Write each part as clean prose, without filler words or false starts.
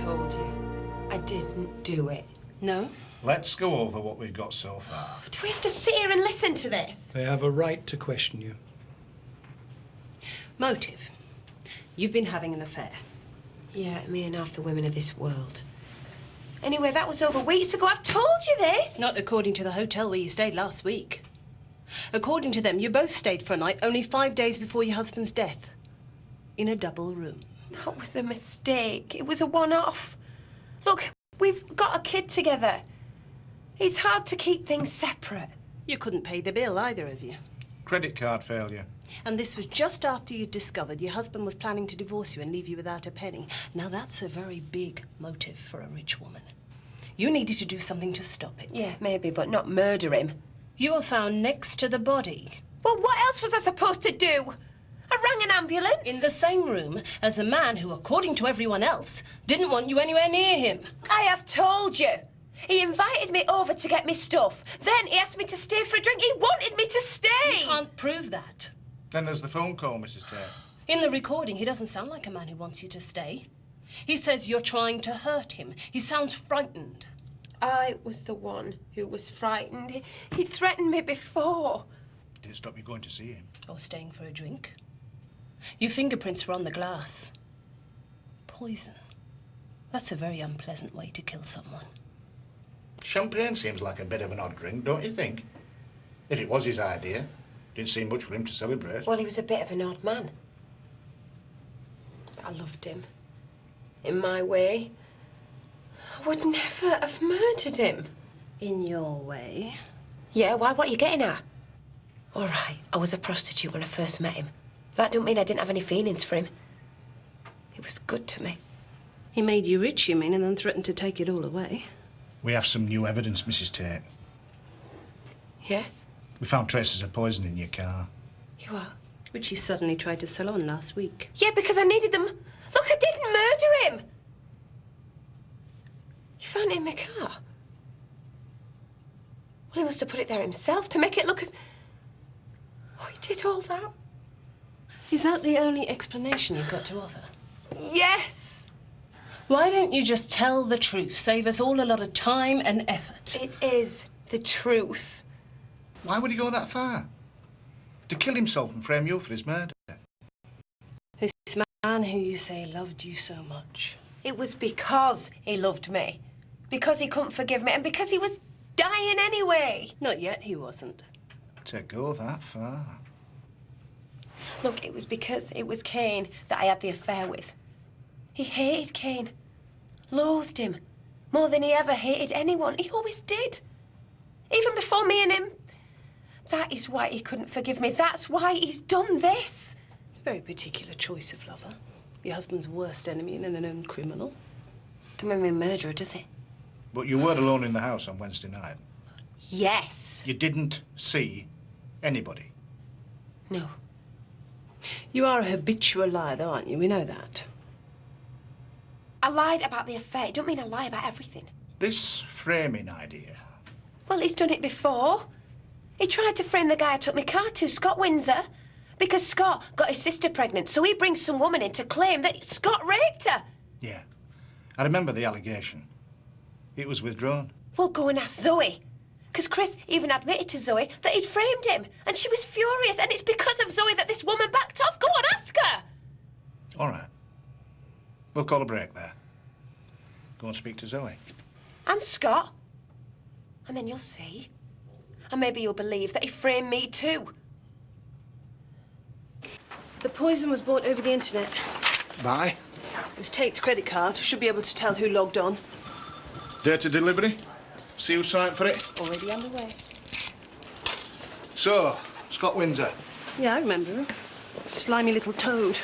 told you. I didn't do it. No? Let's go over what we've got so far. Do we have to sit here and listen to this? They have a right to question you. Motive. You've been having an affair. Yeah, me and half the women of this world. Anyway, that was over weeks ago. I've told you this. Not according to the hotel where you stayed last week. According to them, you both stayed for a night only 5 days before your husband's death. In a double room. That was a mistake. It was a one-off. Look, we've got a kid together. It's hard to keep things separate. You couldn't pay the bill, either of you. Credit card failure. And this was just after you discovered your husband was planning to divorce you and leave you without a penny. Now, that's a very big motive for a rich woman. You needed to do something to stop it. Yeah, maybe, but not murder him. You were found next to the body. Well, what else was I supposed to do? I rang an ambulance. In the same room as a man who, according to everyone else, didn't want you anywhere near him. I have told you. He invited me over to get me stuff. Then he asked me to stay for a drink. He wanted me to stay. You can't prove that. Then there's the phone call, Mrs. Tate. In the recording, he doesn't sound like a man who wants you to stay. He says you're trying to hurt him. He sounds frightened. I was the one who was frightened. He'd threatened me before. Didn't stop you going to see him. Or staying for a drink. Your fingerprints were on the glass. Poison. That's a very unpleasant way to kill someone. Champagne seems like a bit of an odd drink, don't you think? If it was his idea, didn't seem much for him to celebrate. Well, he was a bit of an odd man. But I loved him. In my way. I would never have murdered him. In your way? Yeah, why? What are you getting at? All right, I was a prostitute when I first met him. That don't mean I didn't have any feelings for him. He was good to me. He made you rich, you mean, and then threatened to take it all away? We have some new evidence, Mrs. Tate. Yeah? We found traces of poison in your car. You what? Which he suddenly tried to sell on last week. Yeah, because I needed them. Look, I didn't murder him. You found it in my car? Well, he must have put it there himself to make it look as... Oh, he did all that? Is that the only explanation you've got to offer? Yes. Why don't you just tell the truth? Save us all a lot of time and effort. It is the truth. Why would he go that far? To kill himself and frame you for his murder? This man who you say loved you so much. It was because he loved me. Because he couldn't forgive me and because he was dying anyway. Not yet, he wasn't. To go that far? Look, it was because it was Cain that I had the affair with. He hated Cain. Loathed him. More than he ever hated anyone. He always did. Even before me and him. That is why he couldn't forgive me. That's why he's done this. It's a very particular choice of lover. Your husband's worst enemy and a known criminal. Don't make me a murderer, does it? But you were alone in the house on Wednesday night. Yes. You didn't see anybody? No. You are a habitual liar, though, aren't you? We know that. I lied about the affair. It don't mean I lie about everything. This framing idea. Well, he's done it before. He tried to frame the guy I took my car to, Scott Windsor, because Scott got his sister pregnant, so he brings some woman in to claim that Scott raped her. Yeah. I remember the allegation. It was withdrawn. Well, go and ask Zoe. Because Chris even admitted to Zoe that he'd framed him, and she was furious, and it's because of Zoe that this woman backed off. Go on, ask her. All right. We'll call a break there. Go and speak to Zoe. And Scott. And then you'll see. And maybe you'll believe that he framed me too. The poison was bought over the internet. Bye. It was Tate's credit card. Should be able to tell who logged on. Date of delivery? See who signed for it? Already underway. So, Scott Windsor. Yeah, I remember him. Slimy little toad.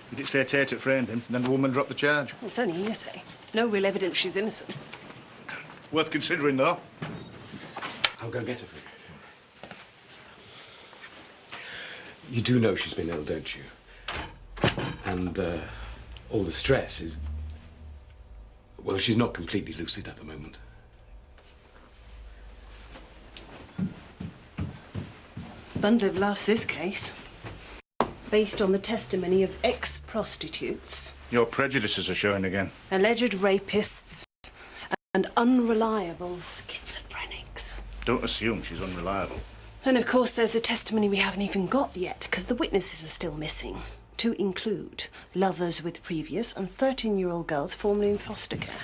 Did it say Tate had framed him, and then the woman dropped the charge? It's only hearsay. No real evidence she's innocent. Worth considering, though. I'll go get her for you. You do know she's been ill, don't you? And all the stress is... Well, she's not completely lucid at the moment. Bundle of laughs, this case. based on the testimony of ex-prostitutes, Your prejudices are showing again. alleged rapists, and unreliable schizophrenics. Don't assume she's unreliable. And of course there's a testimony we haven't even got yet, because the witnesses are still missing, to include lovers with previous and 13-year-old girls formerly in foster care.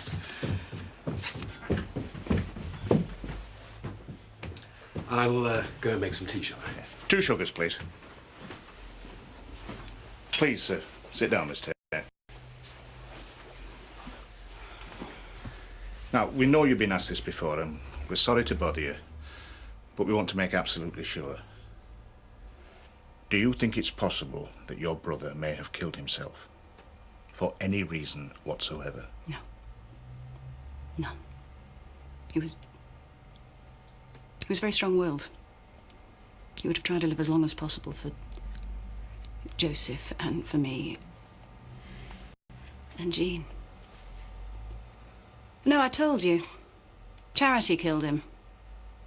I'll go and make some tea, shall I? 2 sugars, please. Please, sit down, Miss Tate. Now, we know you've been asked this before, and we're sorry to bother you, but we want to make absolutely sure. Do you think it's possible that your brother may have killed himself? For any reason whatsoever? No. No. He was very strong-willed. He would have tried to live as long as possible for Joseph and for me and Jean. No, I told you. Charity killed him.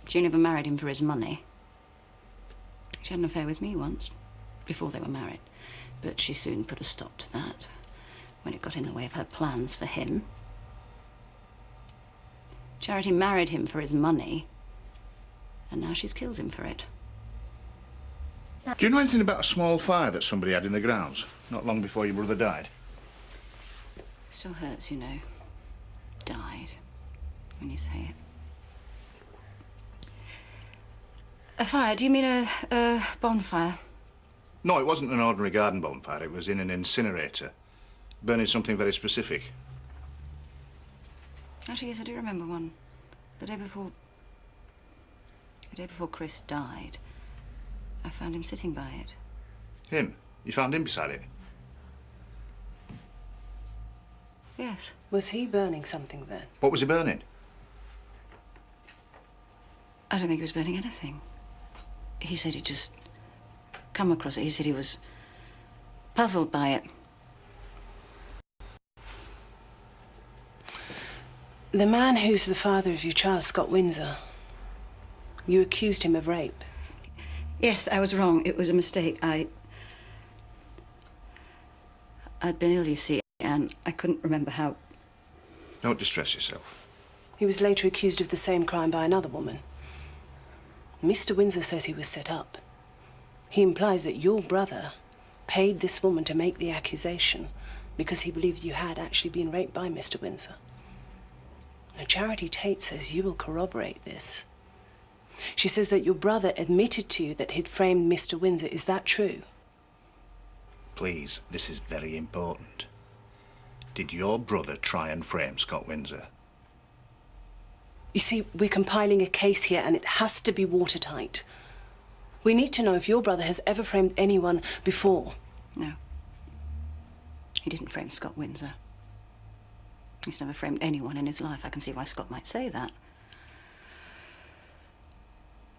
She never married him for his money. She had an affair with me once, before they were married. But she soon put a stop to that, when it got in the way of her plans for him. Charity married him for his money, and now she's killed him for it. Do you know anything about a small fire that somebody had in the grounds, not long before your brother died? Still hurts, you know. Died, when you say it. A fire? Do you mean a bonfire? No, it wasn't an ordinary garden bonfire. It was in an incinerator, burning something very specific. Actually, yes, I do remember one. The day before Chris died, I found him sitting by it. Him? You found him beside it? Yes. Was he burning something then? What was he burning? I don't think he was burning anything. He said he'd just come across it. He said he was puzzled by it. The man who's the father of your child, Scott Windsor, you accused him of rape. Yes, I was wrong. It was a mistake. I'd been ill, you see, and I couldn't remember how... Don't distress yourself. He was later accused of the same crime by another woman. Mr. Windsor says he was set up. He implies that your brother paid this woman to make the accusation because he believed you had actually been raped by Mr. Windsor. Now, Charity Tate says you will corroborate this. She says that your brother admitted to you that he'd framed Mr. Windsor. Is that true? Please, this is very important. Did your brother try and frame Scott Windsor? You see, we're compiling a case here and it has to be watertight. We need to know if your brother has ever framed anyone before. No. He didn't frame Scott Windsor. He's never framed anyone in his life. I can see why Scott might say that.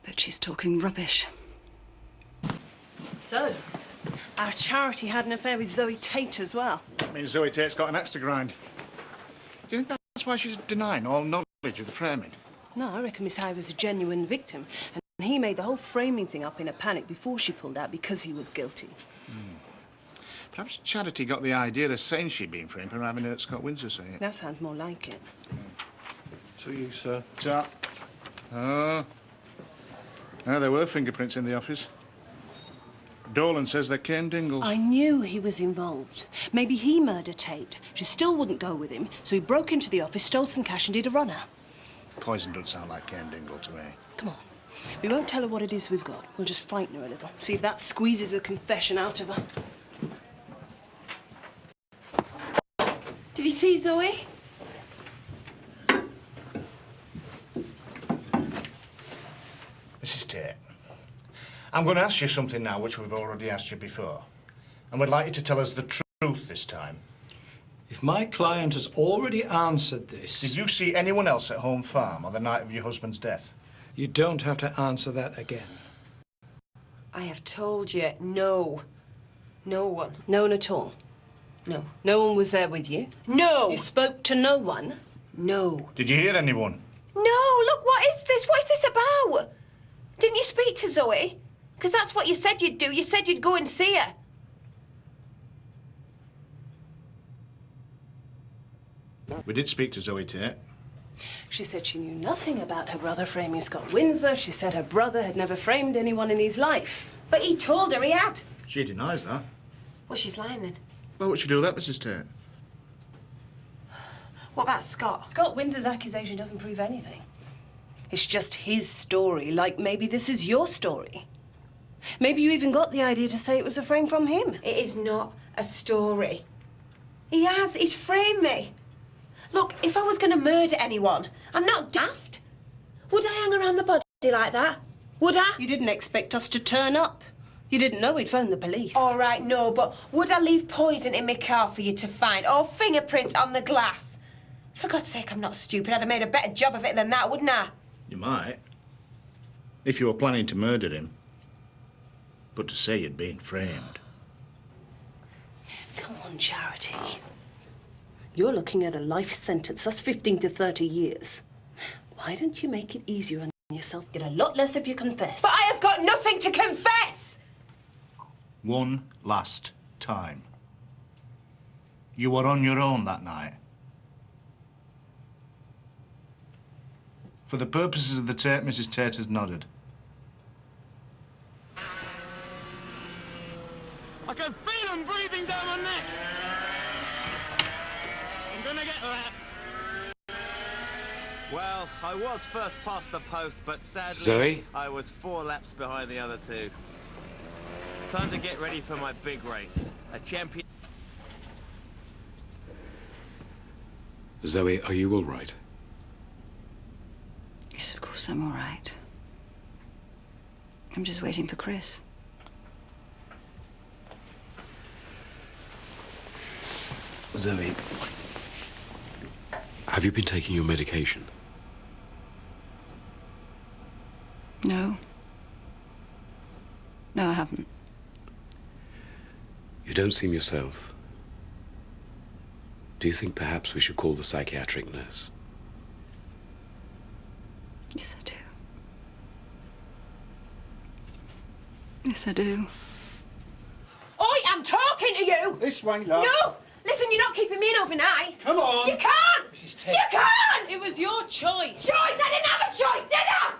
But she's talking rubbish. So, our Charity had an affair with Zoe Tate as well. That means Zoe Tate's got an axe to grind. Do you think that's why she's denying all knowledge of the framing? No, I reckon Miss Howie was a genuine victim. And he made the whole framing thing up in a panic before she pulled out because he was guilty. Perhaps Charity got the idea of saying she'd been framed for having hurt Scott Windsor say it. That sounds more like it. To you, sir. Ta. Oh. Ah, there were fingerprints in the office. Dolan says they're Cain Dingle's. I knew he was involved. Maybe he murdered Tate. She still wouldn't go with him, so he broke into the office, stole some cash and did a runner. Poison doesn't sound like Cain Dingle to me. Come on. We won't tell her what it is we've got. We'll just frighten her a little. See if that squeezes a confession out of her. Did you see Zoe? Mrs. Tate, I'm going to ask you something now which we've already asked you before. And we'd like you to tell us the truth this time. If my client has already answered this... Did you see anyone else at Home Farm on the night of your husband's death? You don't have to answer that again. I have told you, no. No one. No one at all? No. No one was there with you? No! You spoke to no one? No. Did you hear anyone? No, look, what is this? What is this about? Didn't you speak to Zoe? Because that's what you said you'd do. You said you'd go and see her. We did speak to Zoe Tate. She said she knew nothing about her brother framing Scott Windsor. She said her brother had never framed anyone in his life. But he told her he had. She denies that. Well, she's lying then. Well, what should you do with that, Mrs. Tate? What about Scott? Scott Windsor's accusation doesn't prove anything. It's just his story, like maybe this is your story. Maybe you even got the idea to say it was a frame from him. It is not a story. He's framed me. Look, if I was going to murder anyone, I'm not daft. Would I hang around the body like that? Would I? You didn't expect us to turn up. You didn't know we'd phone the police. All right, no, but would I leave poison in my car for you to find? Or fingerprints on the glass? For God's sake, I'm not stupid. I'd have made a better job of it than that, wouldn't I? You might. If you were planning to murder him. But to say you'd been framed. Come on, Charity. You're looking at a life sentence. That's 15 to 30 years. Why don't you make it easier on yourself? Get a lot less if you confess. But I have got nothing to confess! One last time. You were on your own that night. For the purposes of the tape, Mrs. Tate has nodded. I can feel them breathing down my neck. I'm gonna get lapped. Well, I was first past the post, but sadly, Zoe? I was 4 laps behind the other 2. Time to get ready for my big race. A champion... Zoe, are you all right? Yes, of course I'm all right. I'm just waiting for Chris. Zoe, have you been taking your medication? No. No, I haven't. You don't seem yourself. Do you think perhaps we should call the psychiatric nurse? Yes, I do. Yes, I do. Oi, I'm talking to you! This way, love. No! Listen, you're not keeping me in overnight. Come on. You can't! Mrs. Tate. You can't! It was your choice. Choice? I didn't have a choice, did I?